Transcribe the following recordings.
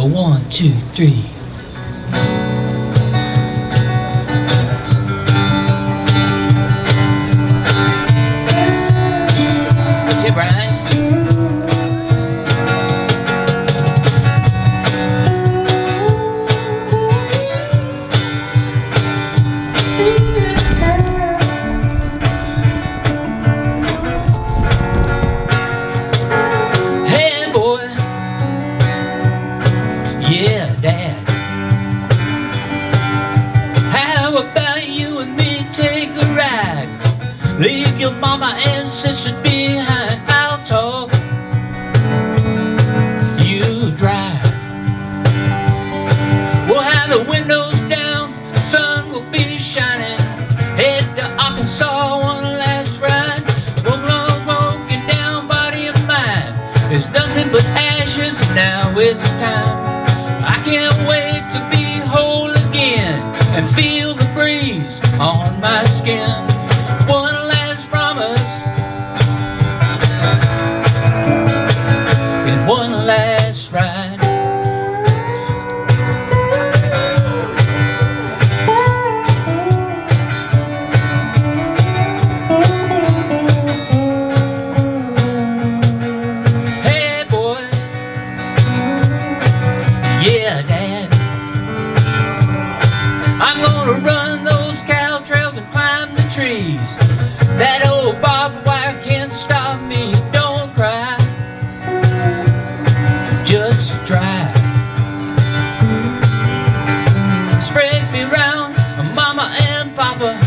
A 1, 2, 3. Yeah, Brian. Hey, boy. Yeah, Dad. How about you and me take a ride? Leave your mama and sister behind. I'll talk, you drive. We'll have the windows down, the sun will be shining. Head to Arkansas, one last ride. Broken down body and mind. There's nothing but ashes, now it's time. I can't wait to be whole again and feel the breeze on my skin. One last promise and one last ride. Hey, boy. Yeah, Dad. I'm gonna run those cow trails and climb the trees. That old barbed wire can't stop me. Don't cry, just drive. Spread me round, Mama and Papa.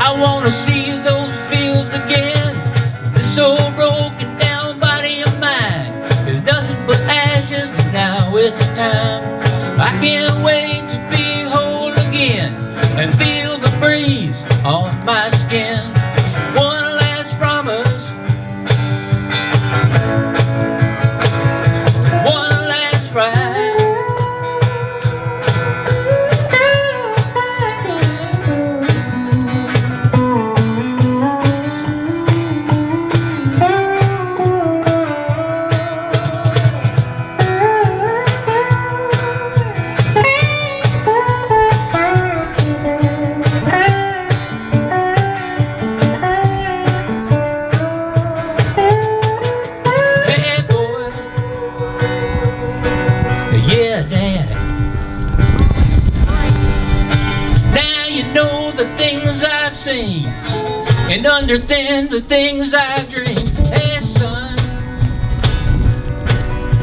I wanna see those fields again. This old broken down body of mine is nothing but ashes, now it's time. I can't wait to be whole again and feel the breeze on my skin. One last promise, one last ride. Hey, boy. Yeah, Dad. Now you know the things I've seen and understand the things I've dreamed. Hey, son,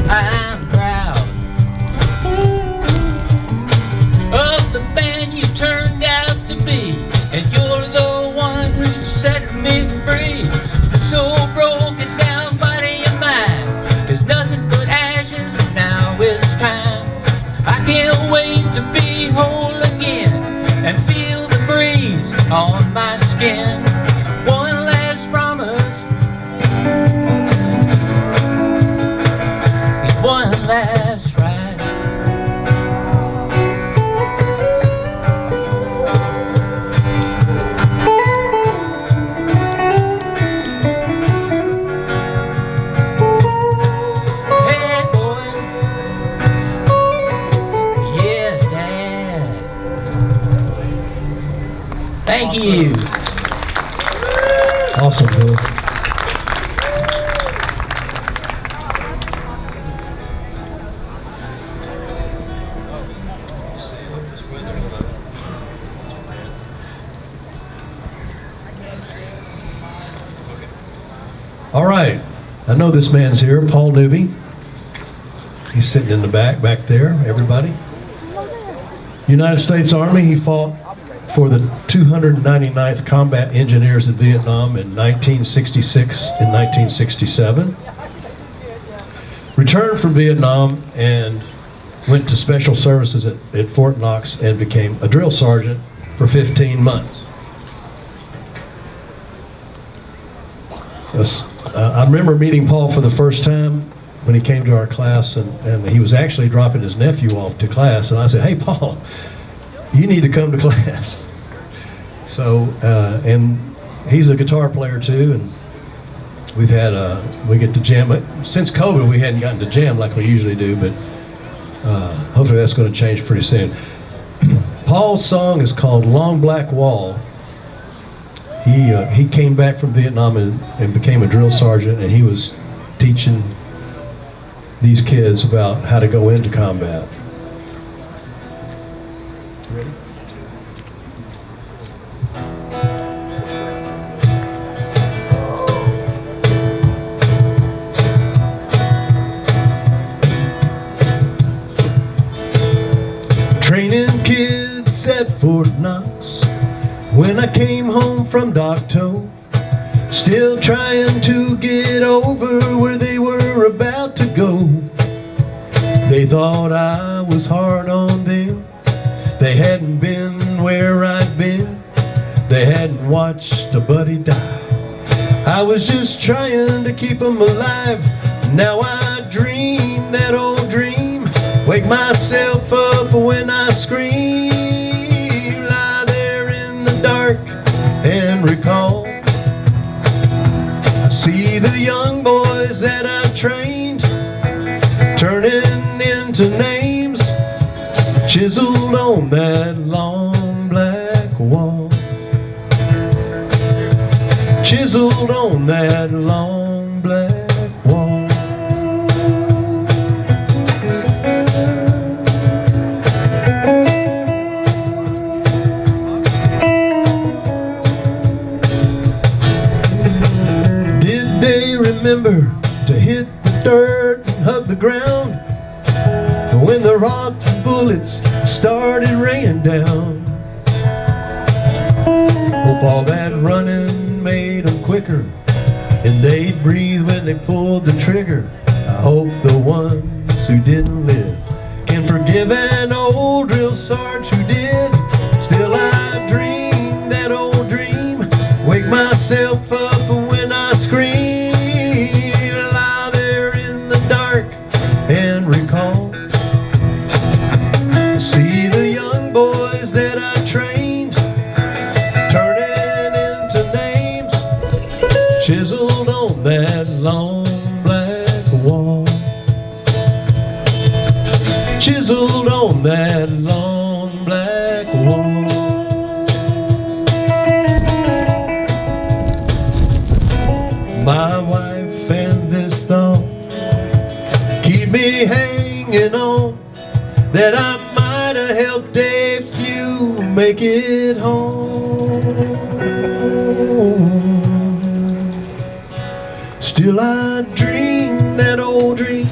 I'm proud of the man you turned out to be, and you're the one who set me free. This old broken down body of mine is nothing but ashes, now it's time. I can't wait to be whole again and feel the breeze on my skin. One last promise and one last ride. Hey, boy. Yeah, Dad. Thank you. Awesome, Bill. All right, I know this man's here, Paul Newby. He's sitting in the back there, everybody. United States Army, he fought for the 299th Combat Engineers in Vietnam in 1966 and 1967. Returned from Vietnam and went to special services at Fort Knox and became a drill sergeant for 15 months. I remember meeting Paul for the first time when he came to our class, and he was actually dropping his nephew off to class, and I said, "Hey, Paul, you need to come to class." So, and he's a guitar player too, and we get to jam. Since COVID, we hadn't gotten to jam like we usually do, but Hopefully that's going to change pretty soon. Paul's song is called Long Black Wall. He came back from Vietnam and became a drill sergeant, and he was teaching these kids about how to go into combat. Ready? Training kids at Fort Knox when I came home from Docto, still trying to get over where they were about to go. They thought I was hard on them. They hadn't been where I'd been. They hadn't watched a buddy die. I was just trying to keep them alive. Now I dream that old dream, wake myself up when I scream, lie there in the dark and recall. I see the young boys that I trained turning into names chiseled on that long black wall. Chiseled on that long black wall. Did they remember to hit the dirt and hug the ground when the rocks and bullets started raining down? Hope all that running made them quicker, and they'd breathe when they pulled the trigger. I hope the ones who didn't live can forgive an old drill sergeant who did. Still I dream that old dream, wake myself up when I scream, lie there in the dark and recall. See the young boys that I trained turning into names chiseled on that long black wall. Chiseled on that long black wall. My wife and this thought keep me hanging on, that I might have helped a few make it home. Still I dream that old dream,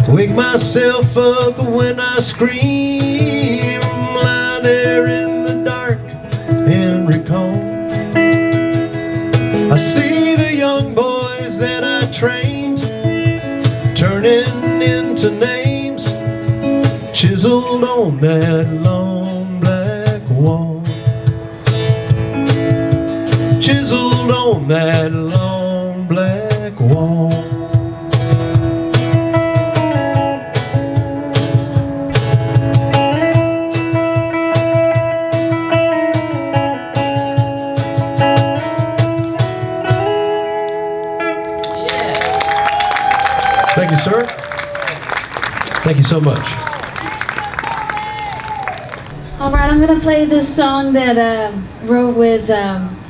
wake myself up when I scream, lie there in the dark and recall. I see the young boys that I trained turning into names chiseled on that long black wall. Chiseled on that long black wall. Thank you, sir. Thank you so much. All right, I'm going to play this song that I wrote with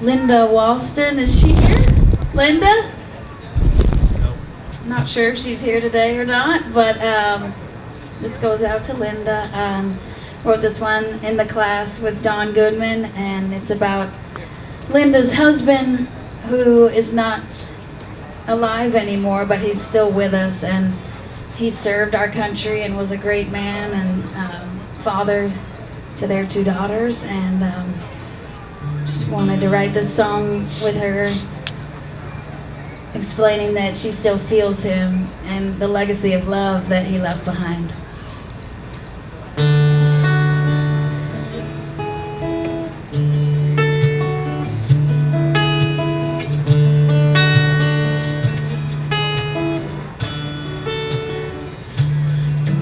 Linda Walston. Is she here? Linda? No. I'm not sure if she's here today or not, but this goes out to Linda. Wrote this one in the class with Don Goodman, and it's about Linda's husband, who is not alive anymore, but he's still with us, and he served our country and was a great man and father to their 2 daughters, and just wanted to write this song with her, explaining that she still feels him and the legacy of love that he left behind.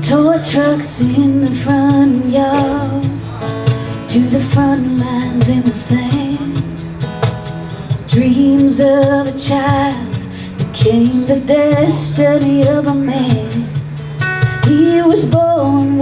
Toy trucks in the front yard, to the front lines in the sand. Dreams of a child became the destiny of a man. He was born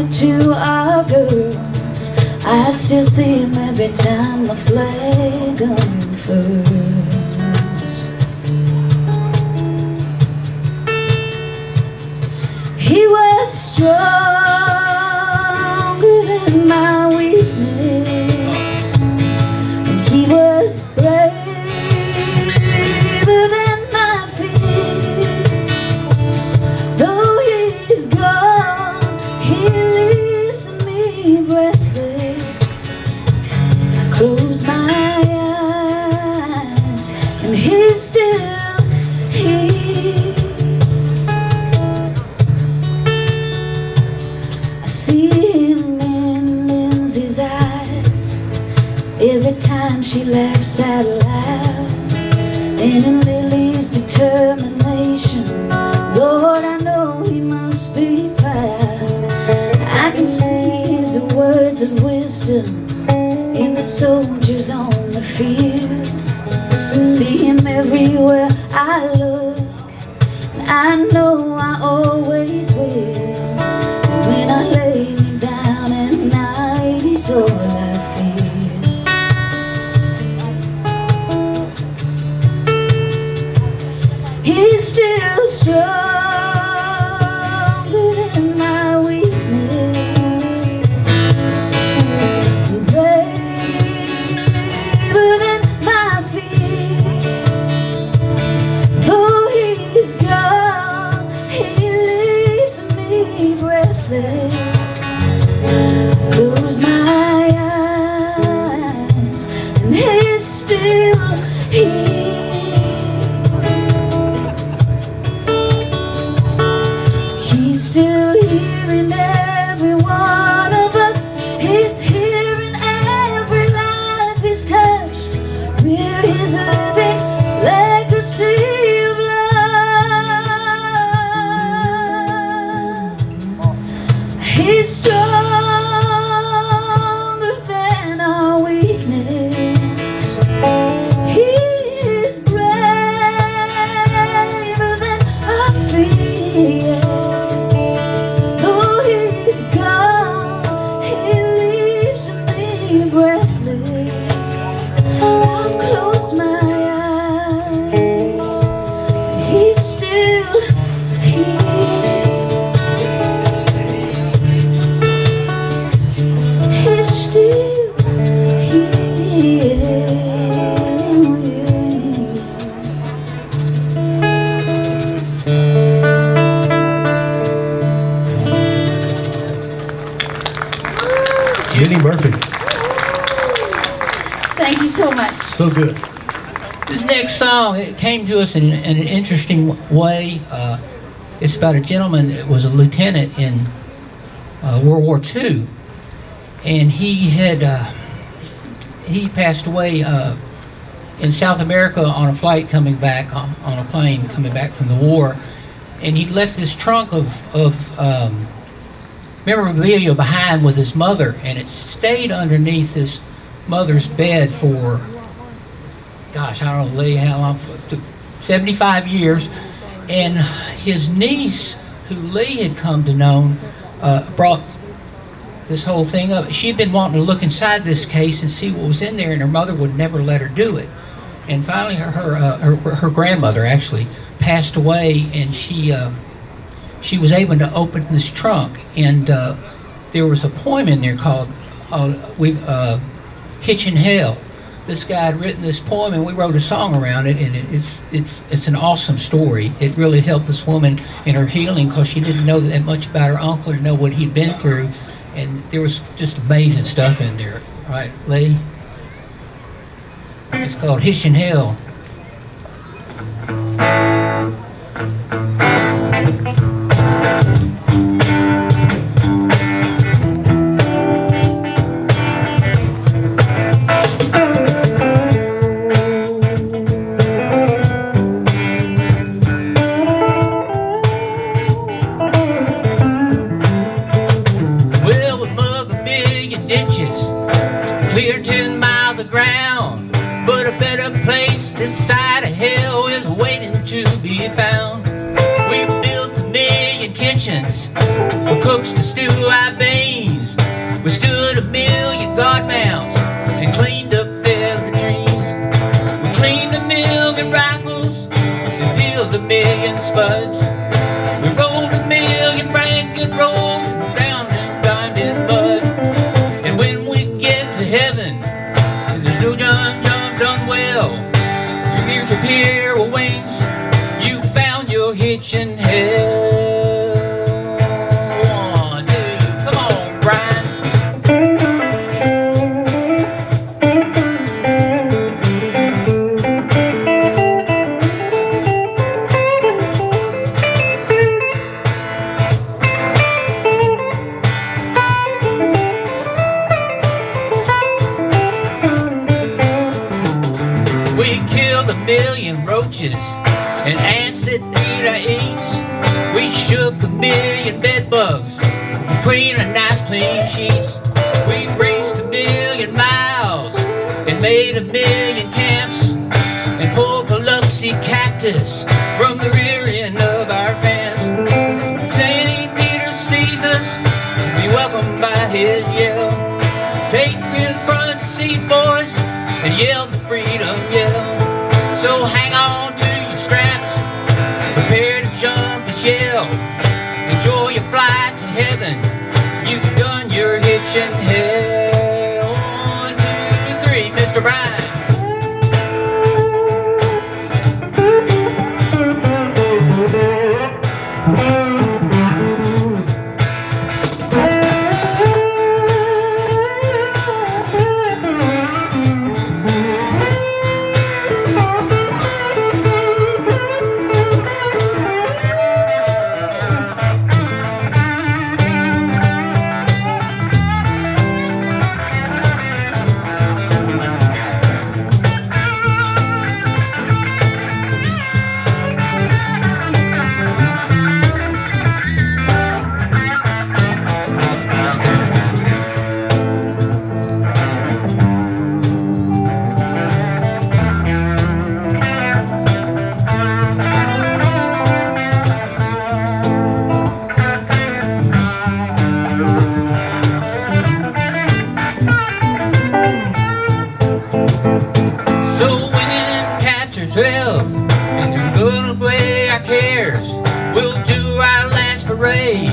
father to our girls. I still see him every time the flag unfurls. He was stronger than my weakness, and he was braver than my fear. Though he's gone, he leaves me breathless. I close my eyes and he's still here. I see him in Lindsay's eyes every time she laughs out loud, and in Lily's determination. Lord, I know he must be proud. I can see his words of wisdom in the soldiers on the field. I see him everywhere I look, and I know I always will. When I lay me down at night, he's all I feel. He's still stronger than my weakness, braver than my fear. Though he's gone, he leaves me breathless. Close my eyes and he's still here. He's still here in every one of us. He's here in every life he's touched. We're his living legacy of love. He's stronger than our weakness. He is braver than our fear. Though he's gone, he leaves me breathless. I'll close my eyes, he's still here. He's still here. Minnie Murphy. Thank you so much. So good. This next song, it came to us in an interesting way. It's about a gentleman that was a lieutenant in World War II, and he passed away in South America on a flight coming back on a plane coming back from the war, and he left this trunk of memorabilia behind with his mother, and it stayed underneath his mother's bed for, gosh, I don't know, Lee, how long, 75 years. And his niece, who Lee had come to know, brought this whole thing up. She'd been wanting to look inside this case and see what was in there, and her mother would never let her do it. And finally, her grandmother actually passed away, and she was able to open this trunk, and there was a poem in there called Hitchin Hill. This guy had written this poem, and we wrote a song around it, and it's an awesome story. It really helped this woman in her healing because she didn't know that much about her uncle or know what he'd been through, and there was just amazing stuff in there. Right, Lee? It's called Hitchin Hill. Clear 10 miles of ground, but a better place this side of hell is waiting to be found. We built 1,000,000 kitchens for cooks to stew our bacon. and cleaned up every trees. We cleaned a million rifles and peeled a million spuds. We rolled a million blanket rolls and drowned and dined in mud. And when we get to heaven, there's no John done well. Your ears appear with wings. You found your Hitchin Hill. One, two, come on, Brian. We killed a million roaches and ants that eat our eats. We shook a million bed bugs between our nice clean sheets. We raced a million miles and made a million camps and pulled Biloxi cactus from the rear end of our vans. St. Peter sees us, be welcomed by his yell. Take the front seat, boys, and yell the freedom yell. So hang on to your straps, prepare to jump and yell. Enjoy your flight to heaven, you've done your Hitchin Hill. 1, 2, 3, Mr. Brian. So when captures well, and they're gonna away our cares, we'll do our last parade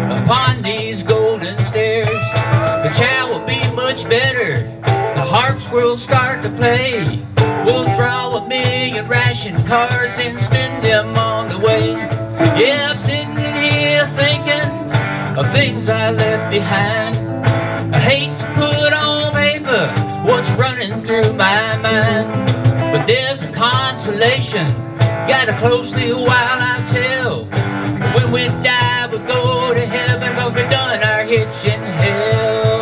upon these golden stairs. The chow will be much better, the harps will start to play. We'll draw a million ration cards and spend them on the way. Yeah, I'm sitting here thinking of things I left behind. I hate to put on paper what's running through my mind, but there's a consolation, gotta closely while I tell. When we die, we'll go to heaven, cause we've done our Hitchin Hill.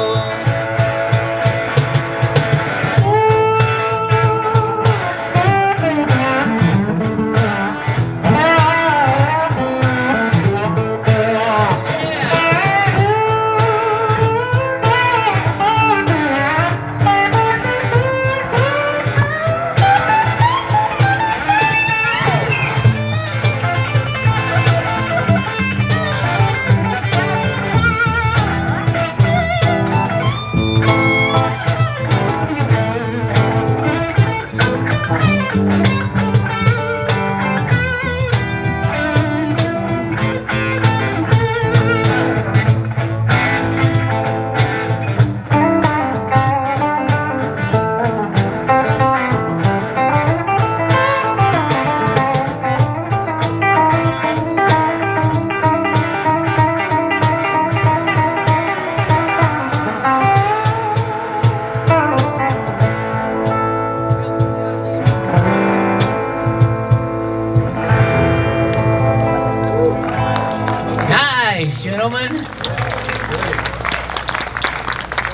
Gentlemen,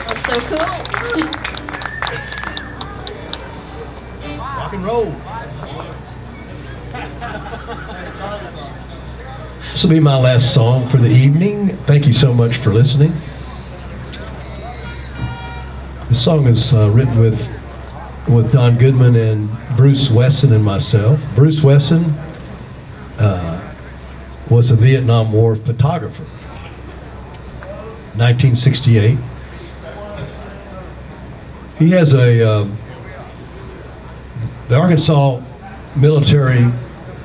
That's so cool. Rock and roll. This will be my last song for the evening. Thank you so much for listening. This song is written with Don Goodman and Bruce Wesson and myself. Bruce Wesson was a Vietnam War photographer. 1968. He has the Arkansas Military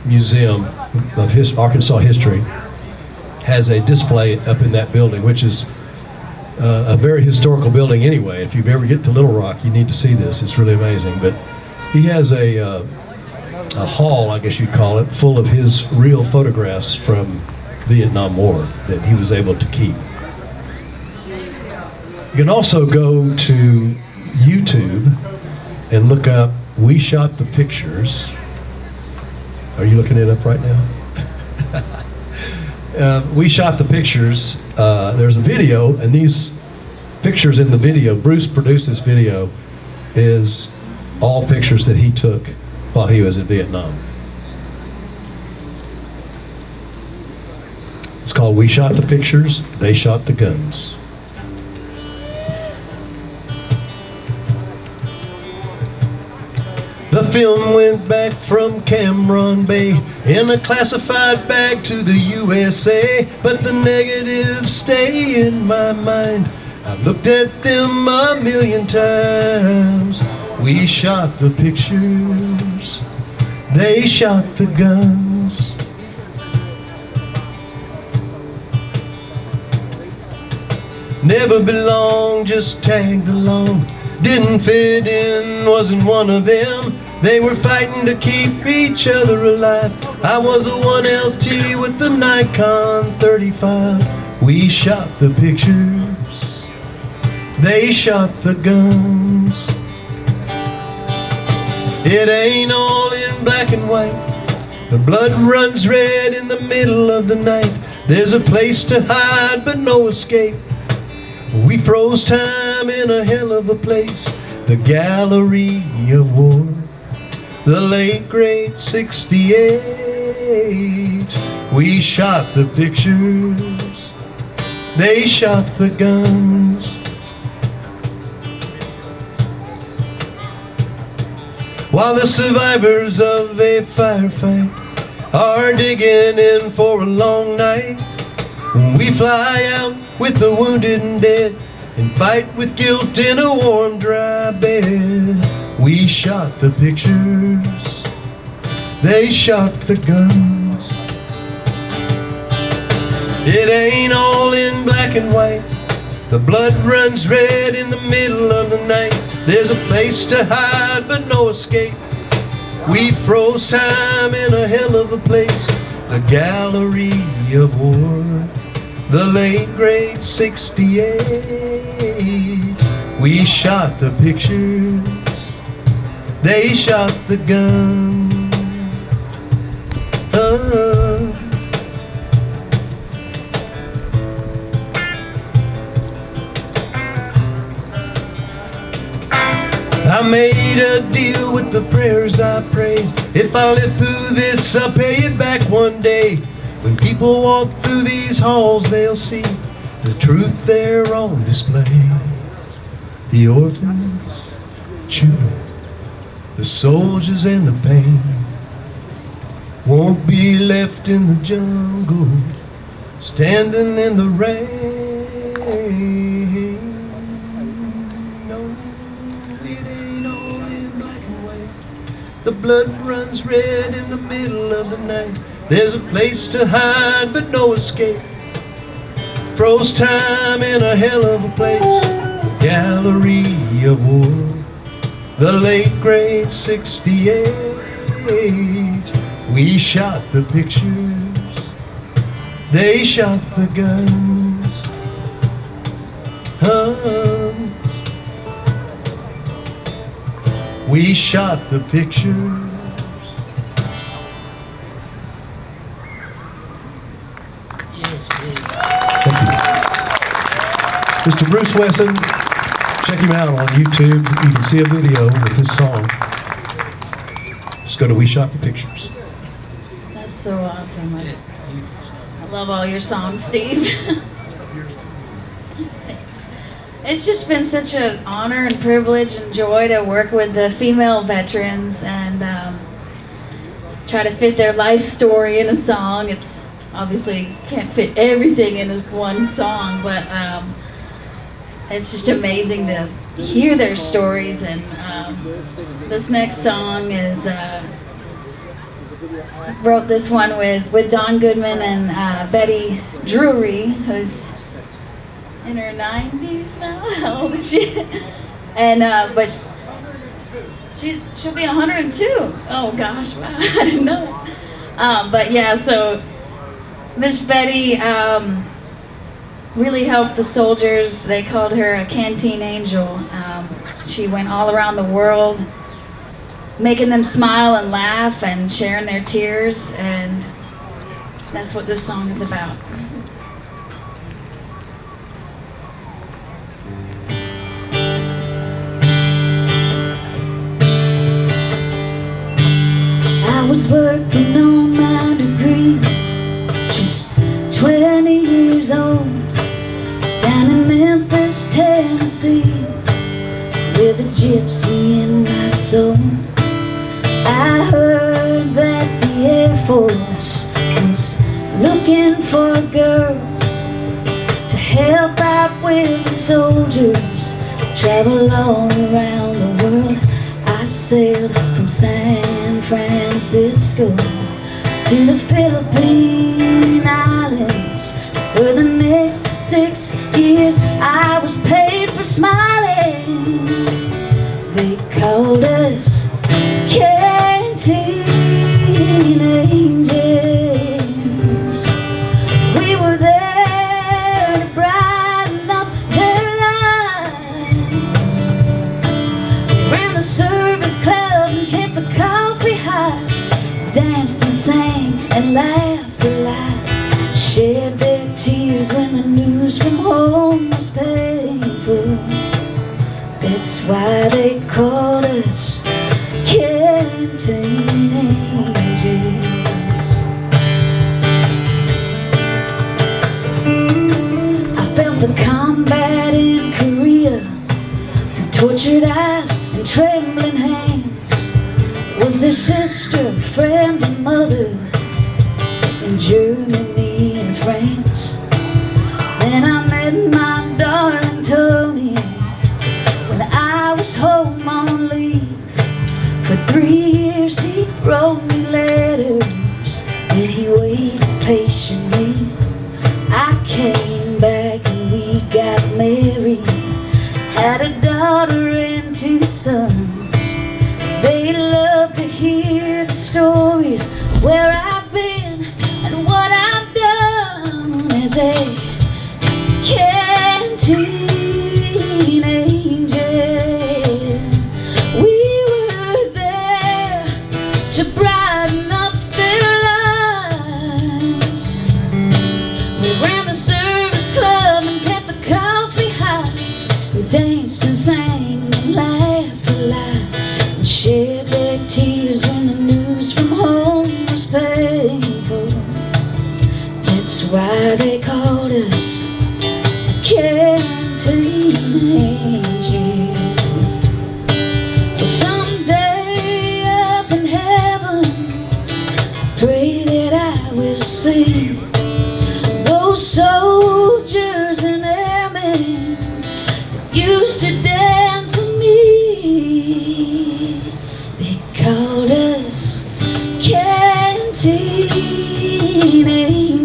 Museum of Arkansas history has a display up in that building, which is a very historical building anyway. If you ever get to Little Rock, you need to see this. It's really amazing. But he has a hall, I guess you'd call it, full of his real photographs from Vietnam War that he was able to keep. You can also go to YouTube and look up We Shot the Pictures. Are you looking it up right now? We Shot the Pictures. There's a video, and these pictures in the video, Bruce produced this video, is all pictures that he took while he was in Vietnam. It's called We Shot the Pictures, They Shot the Guns. The film went back from Cameron Bay in a classified bag to the USA, but the negatives stay in my mind. I've looked at them a million times. We shot the pictures, they shot the guns. Never belonged, just tagged along. Didn't fit in, wasn't one of them. They were fighting to keep each other alive. I was a 1LT with the Nikon 35. We shot the pictures, they shot the guns. It ain't all in black and white. The blood runs red in the middle of the night. There's a place to hide but no escape. We froze time in a hell of a place, the gallery of war. The late great 68. We shot the pictures, they shot the guns. While the survivors of a firefight are digging in for a long night, we fly out with the wounded and dead and fight with guilt in a warm, dry bed. We shot the pictures, they shot the guns. It ain't all in black and white. The blood runs red in the middle of the night. There's a place to hide but no escape. We froze time in a hell of a place, the gallery of war. The late great 68. We shot the pictures, they shot the guns. I made a deal with the prayers I prayed. If I live through this, I'll pay it back one day. When people walk through these halls, they'll see the truth there on display. The orphans, children, the soldiers and the pain won't be left in the jungle, standing in the rain. No, it ain't all in black and white. The blood runs red in the middle of the night. There's a place to hide but no escape. Froze time in a hell of a place, the gallery of war. The late great 68. We shot the pictures, they shot the guns. We shot the pictures. Mr. Bruce Wesson, check him out on YouTube. You can see a video with this song. Just go to We Shot the Pictures. That's so awesome. I love all your songs, Steve. It's just been such an honor and privilege and joy to work with the female veterans and try to fit their life story in a song. It's obviously can't fit everything in one song, but it's just amazing to hear their stories. And this next song is wrote this one with Don Goodman and Betty Drury, who's in her 90s now. How old is she? And but she'll be 102. Oh gosh, wow, I didn't know that. But yeah, so Miss Betty really helped the soldiers. They called her a Canteen Angel. She went all around the world, making them smile and laugh and sharing their tears, and that's what this song is about. I was working on my degree, just 20 years old, down in Memphis, Tennessee, with a gypsy in my soul. I heard that the Air Force was looking for girls to help out with the soldiers, travel all around the world. I sailed from San Francisco to the Philippine Islands. For the next 6 years I was paid for smiling. They called us Canteen Angels. We were there to brighten up their lives. Ran the service club and kept the coffee hot, danced and sang and laughed a lot, shared their tears when the news from home was painful. That's why they called us Canteen Angels. I felt the combat in Korea through tortured eyes and trembling hands. Was their sister, friend, and mother in Germany and France. Then I met my darling Tony when I was home on leave. For 3 years he wrote me letters and he waited patiently. I came back and we got married, had a daughter and 2 sons. They love to hear the stories where I've been and what I've done as a Canteen Angel. We were there to brighten up their lives. We ran the service club and kept the coffee hot, and danced and sang and laughed a lot, and shared their tears when the news from home was painful. That's why they called us Canteen Angel. Well, someday up in heaven, pray that I will see those soldiers and airmen that used to dance with me. They called us Canteen Angels.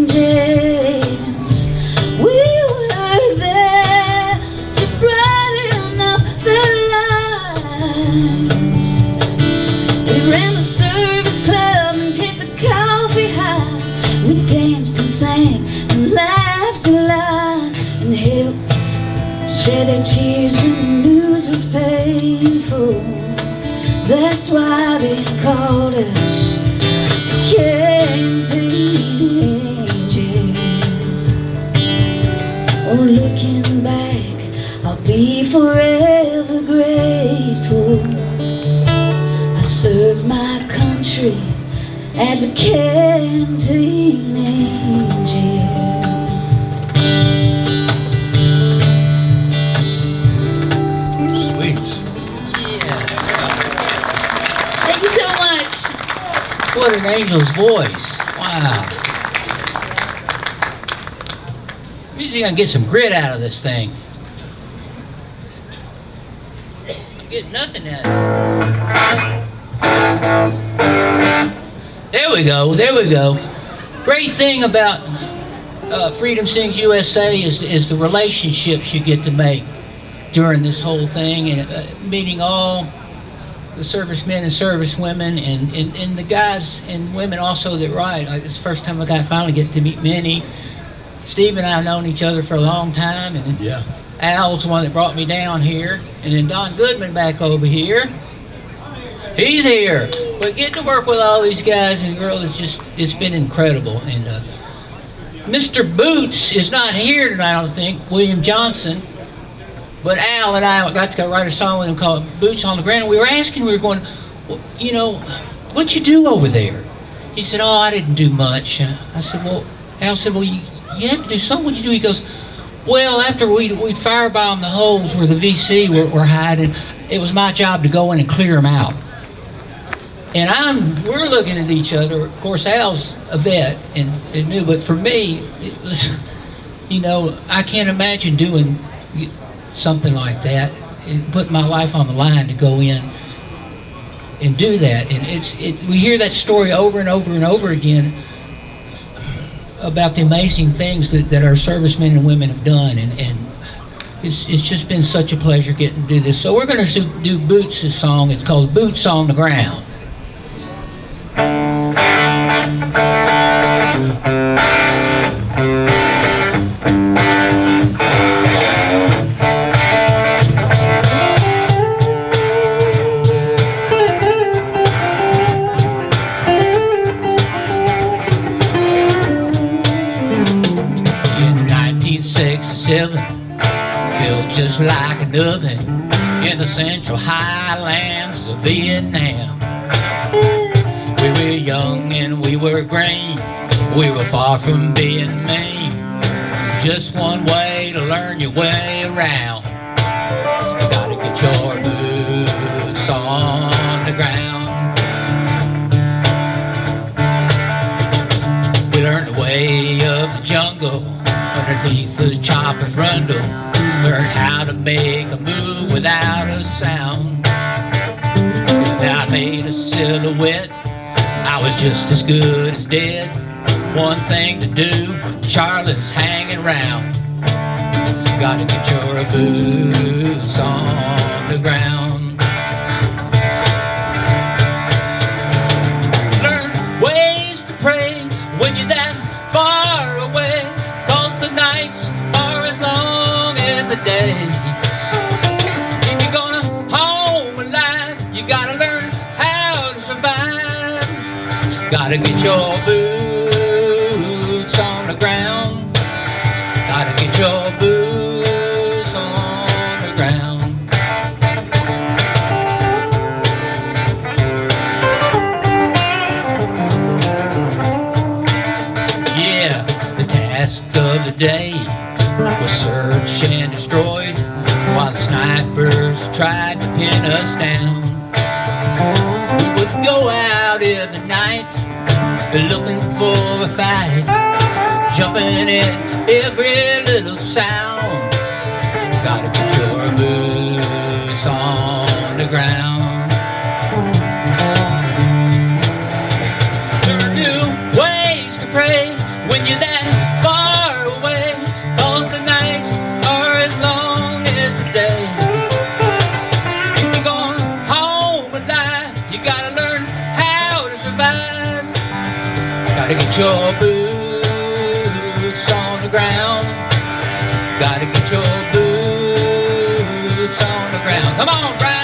We were there to brighten up their lives. We ran the service club and kept the coffee hot. We danced and sang and laughed a lot, and helped share their tears when the news was painful. That's why they called us Canteen Angel. Oh, looking back, I'll be forever grateful. I served my country as a Canteen Angel. Sweet. Thank you so much. What an angel's voice. Wow. Usually gonna get some grit out of this thing. get nothing out of it. There we go, there we go. Great thing about Freedom Sings USA is the relationships you get to make during this whole thing, and meeting all the servicemen and servicewomen, and the guys and women also that ride. It's the first time I finally get to meet Minnie. Steve and I have known each other for a long time, and Yeah. Al's the one that brought me down here, and then Don Goodman back over here. He's here. But getting to work with all these guys and girls, it's been incredible. And Mr. Boots is not here tonight, I don't think, William Johnson. But Al and I got to write a song with him called Boots on the Ground. We were asking, we were going, well, you know, what'd you do over there? He said, oh, I didn't do much. I said, well, Al said, well, you had to do something. What'd you do? He goes, well, after we'd firebomb the holes where the VC were hiding, it was my job to go in and clear them out. And we're looking at each other. Of course, Al's a vet and knew, but for me, it was, you know, I can't imagine doing something like that and put my life on the line to go in and do that. And we hear that story over and over and over again about the amazing things that our servicemen and women have done, and it's just been such a pleasure getting to do this. So we're going to do Boots' song. It's called Boots on the Ground. Felt just like an oven in the central highlands of Vietnam. We were young and we were green, we were far from being mean. Just one way to learn your way around. You gotta get your boots on the ground. We learned the way of the jungle underneath the chopper frondle. Learn how to make a move without a sound. If I made a silhouette, I was just as good as dead. One thing to do when Charlie's hanging round. Gotta get your boots on the ground. Learn ways to pray when you're that far away, 'cause the nights are as long as a day. If you're gonna home alive, you gotta learn how to survive. Gotta get your boots on the ground. Gotta get your boots on the ground. Yeah, the task of the day was search and destroy while the snipers tried to pin us down. We would go out in the night looking for a fight, jumping in every little sound. Gotta get your boots on the ground. Learn new ways to pray when you're that far away, 'cause the nights are as long as a day. If you're going home alive, you gotta learn how to survive. Gotta get your boots on the ground. Gotta get your boots on the ground. Come on, Brian.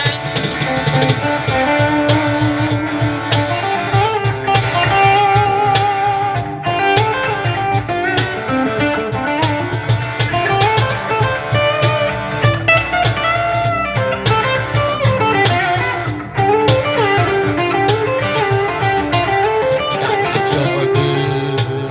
Gotta get your boots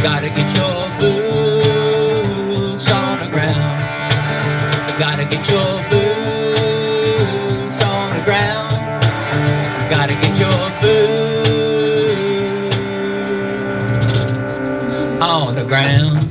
Gotta get your boots on the ground. Gotta get your boots on the ground. Gotta get your boots on the ground.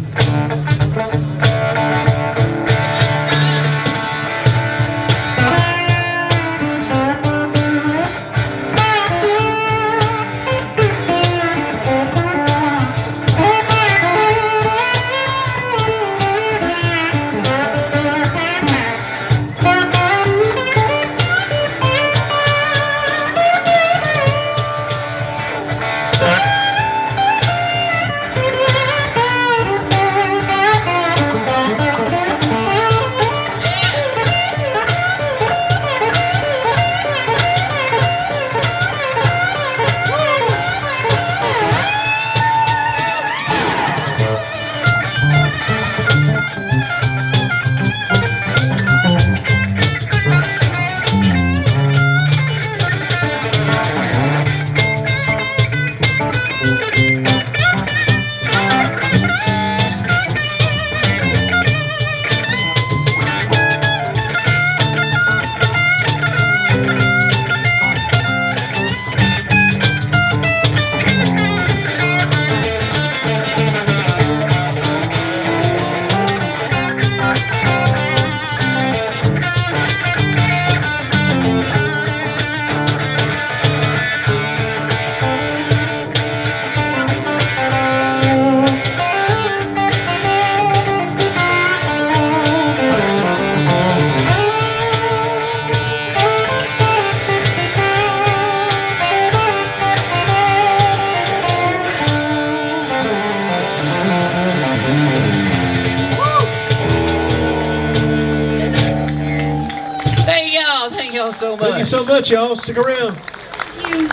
Thank y'all so much. Thank you so much, y'all. Stick around. Thank you.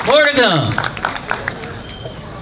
More to come.